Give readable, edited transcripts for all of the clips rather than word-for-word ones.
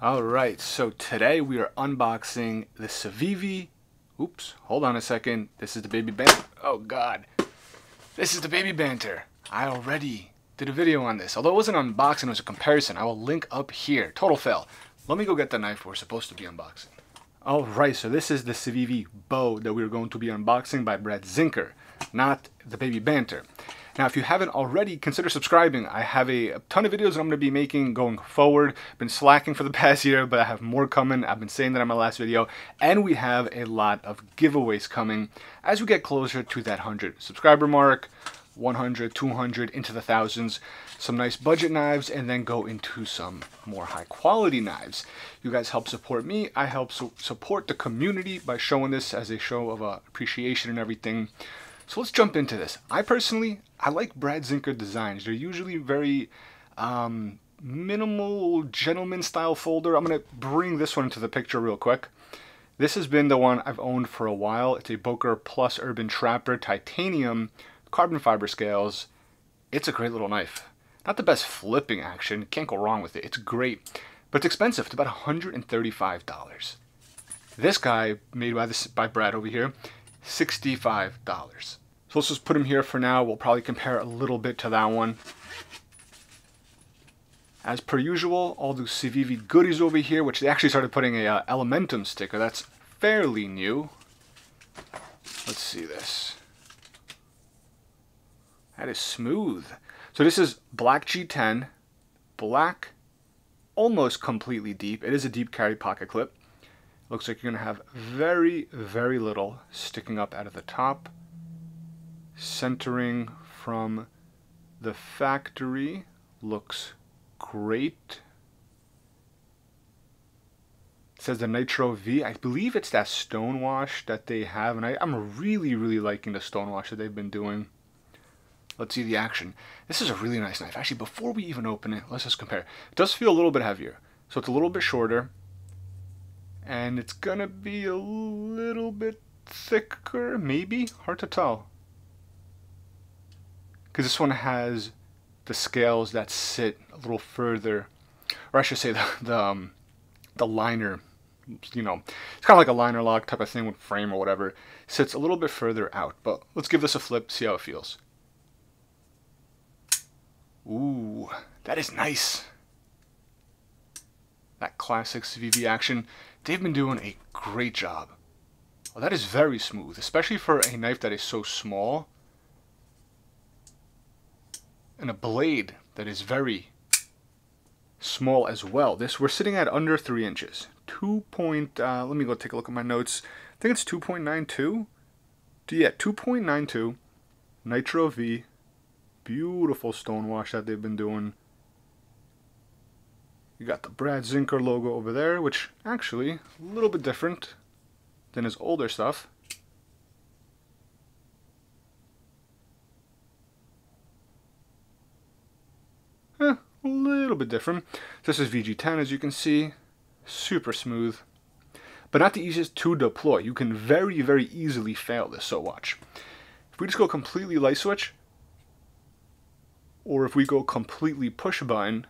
Alright, so today we are unboxing the CIVIVI. Oops, hold on a second. This is the baby banter. Oh god. This is the baby banter. I already did a video on this. Although it wasn't an unboxing, it was a comparison. I will link up here. Total fail. Let me go get the knife we're supposed to be unboxing. Alright, so this is the CIVIVI Bo that we're going to be unboxing by Brad Zinker, not the baby banter. Now, if you haven't already, consider subscribing. I have a ton of videos that I'm going to be making going forward. Been slacking for the past year, but I have more coming. I've been saying that in my last video. And we have a lot of giveaways coming as we get closer to that 100 subscriber mark, 100, 200, into the thousands. Some nice budget knives, and then go into some more high quality knives. You guys help support me. I help support the community by showing this as a show of appreciation and everything. So let's jump into this. I like Brad Zinker designs. They're usually very minimal, gentleman style folder. I'm going to bring this one into the picture real quick. This has been the one I've owned for a while. It's a Boker Plus Urban Trapper titanium carbon fiber scales. It's a great little knife. Not the best flipping action. Can't go wrong with it. It's great. But it's expensive. It's about $135. This guy, made by Brad over here, $65. So let's just put him here for now. We'll probably compare a little bit to that one. As per usual, all the CIVIVI goodies over here, which they actually started putting a Elementum sticker. That's fairly new. Let's see this. That is smooth. So this is black G10, black, almost completely deep. It is a deep carry pocket clip. Looks like you're going to have very, very little sticking up out of the top. Centering from the factory looks great. It says the Nitro-V. I believe it's that stonewash that they have, and I'm really, really liking the stonewash that they've been doing. Let's see the action. This is a really nice knife. Actually, before we even open it, let's just compare. It does feel a little bit heavier, so it's a little bit shorter. And it's gonna be a little bit thicker, maybe? Hard to tell. Because this one has the scales that sit a little further, or I should say the liner, you know, it's kind of like a liner lock type of thing with frame or whatever. Sits a little bit further out, but let's give this a flip, see how it feels. Ooh, that is nice. That classic CIVIVI action. They've been doing a great job. Well, that is very smooth, especially for a knife that is so small. And a blade that is very small as well. We're sitting at under 3 inches. Let me go take a look at my notes. I think it's 2.92. Yeah, 2.92. Nitro-V. Beautiful stonewash that they've been doing. You got the Brad Zinker logo over there, which actually a little bit different than his older stuff. A little bit different. This is VG10, as you can see. Super smooth. But not the easiest to deploy. You can very, very easily fail this, so watch. If we just go completely light switch, or if we go completely push button,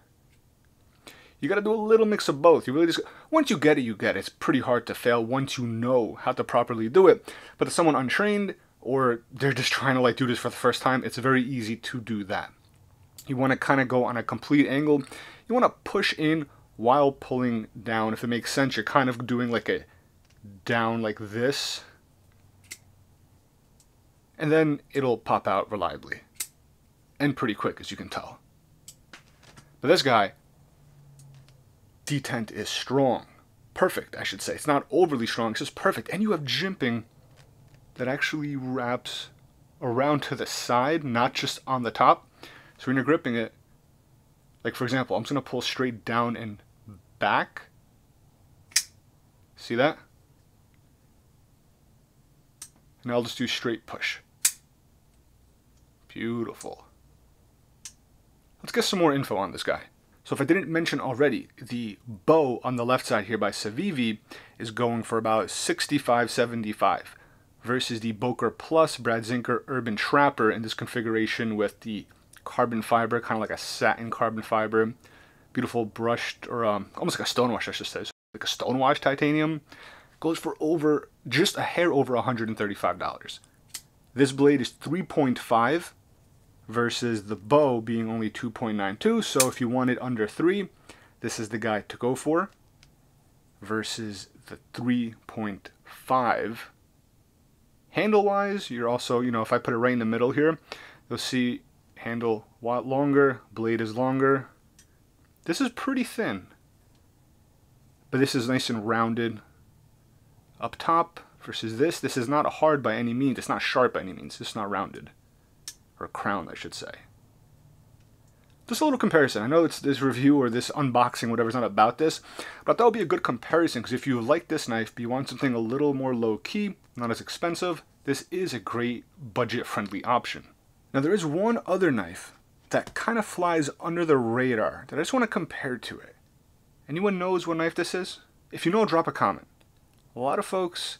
you got to do a little mix of both. You really just, once you get it, you get it. It's pretty hard to fail once you know how to properly do it. But if someone untrained, or they're just trying to like do this for the first time, it's very easy to do that. You want to kind of go on a complete angle. You want to push in while pulling down. If it makes sense, you're kind of doing like a down like this. And then it'll pop out reliably. And pretty quick, as you can tell. But this guy, detent is strong. Perfect, I should say. It's not overly strong, it's just perfect. And you have jimping that actually wraps around to the side, not just on the top. So when you're gripping it, like for example, I'm just going to pull straight down and back. See that? And I'll just do straight push. Beautiful. Let's get some more info on this guy. So if I didn't mention already, the Bo on the left side here by CIVIVI is going for about $65.75 versus the Boker Plus Brad Zinker Urban Trapper in this configuration with the carbon fiber, kind of like a satin carbon fiber, beautiful brushed, or almost like a stonewashed, I should say. So like a stonewashed titanium. Goes for just a hair over $135. This blade is 3.5 versus the Bo being only 2.92. So if you want it under 3, this is the guy to go for versus the 3.5. Handle-wise, you're also, if I put it right in the middle here, you'll see handle a lot longer, blade is longer. This is pretty thin, but this is nice and rounded up top versus this. This is not hard by any means. It's not sharp by any means. It's not rounded, or crowned, I should say. Just a little comparison. I know it's this review or this unboxing, whatever, is not about this, but that would be a good comparison, because if you like this knife but you want something a little more low-key, not as expensive, this is a great budget-friendly option. Now there is one other knife that kind of flies under the radar that I just want to compare to it. Anyone knows what knife this is? If you know, drop a comment. A lot of folks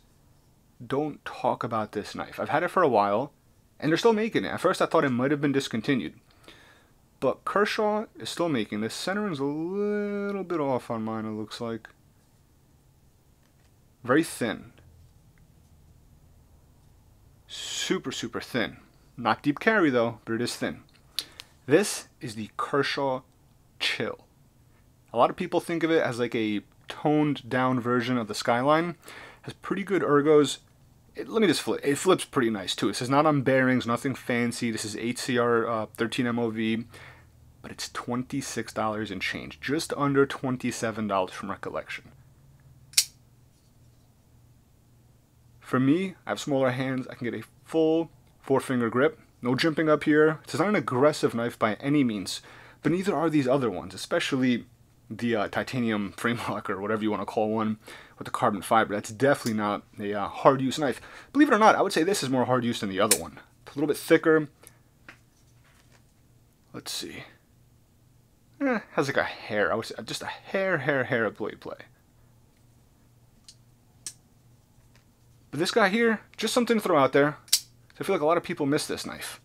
don't talk about this knife. I've had it for a while, and they're still making it. At first I thought it might have been discontinued. But Kershaw is still making this. Centering's a little bit off on mine, it looks like. Very thin. Super, super thin. Not deep carry though, but it is thin. This is the Kershaw Chill. A lot of people think of it as like a toned down version of the Skyline. Has pretty good ergos. Let me just flip. It flips pretty nice too. This is not on bearings, nothing fancy. This is HCR 13 MOV, but it's $26 and change. Just under $27 from recollection. For me, I have smaller hands. I can get a full 4-finger grip. No jimping up here. It's not an aggressive knife by any means, but neither are these other ones, especially the titanium frame lock, or whatever you want to call one, with the carbon fiber. That's definitely not a hard use knife. Believe it or not, I would say this is more hard use than the other one. It's a little bit thicker. Let's see. Has like a hair. I would say just a hair of blade play. But this guy here, just something to throw out there. So I feel like a lot of people miss this knife.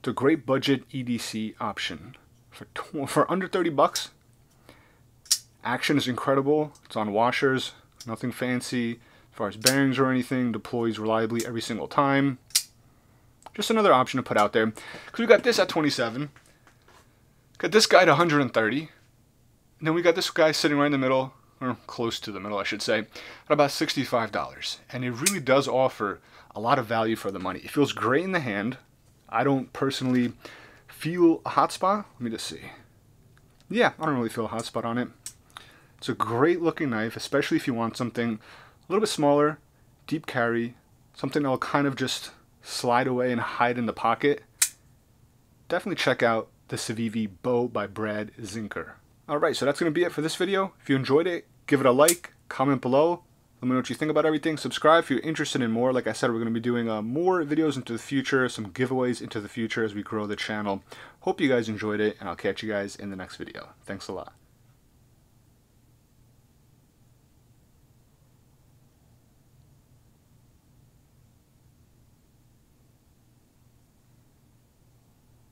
It's a great budget EDC option for under 30 bucks. Action is incredible. It's on washers, nothing fancy as far as bearings or anything. Deploys reliably every single time. Just another option to put out there. Because we got this at 27. Got this guy at 130. And then we got this guy sitting right in the middle, or close to the middle I should say, at about $65. And it really does offer a lot of value for the money. It feels great in the hand. I don't personally feel a hot spot. Let me just see. Yeah, I don't really feel a hot spot on it. It's a great looking knife, especially if you want something a little bit smaller, deep carry, something that will kind of just slide away and hide in the pocket. Definitely check out the CIVIVI Bo by Brad Zinker. Alright, so that's going to be it for this video. If you enjoyed it, give it a like, comment below, let me know what you think about everything. Subscribe if you're interested in more. Like I said, we're going to be doing more videos into the future, some giveaways into the future as we grow the channel. Hope you guys enjoyed it, and I'll catch you guys in the next video. Thanks a lot.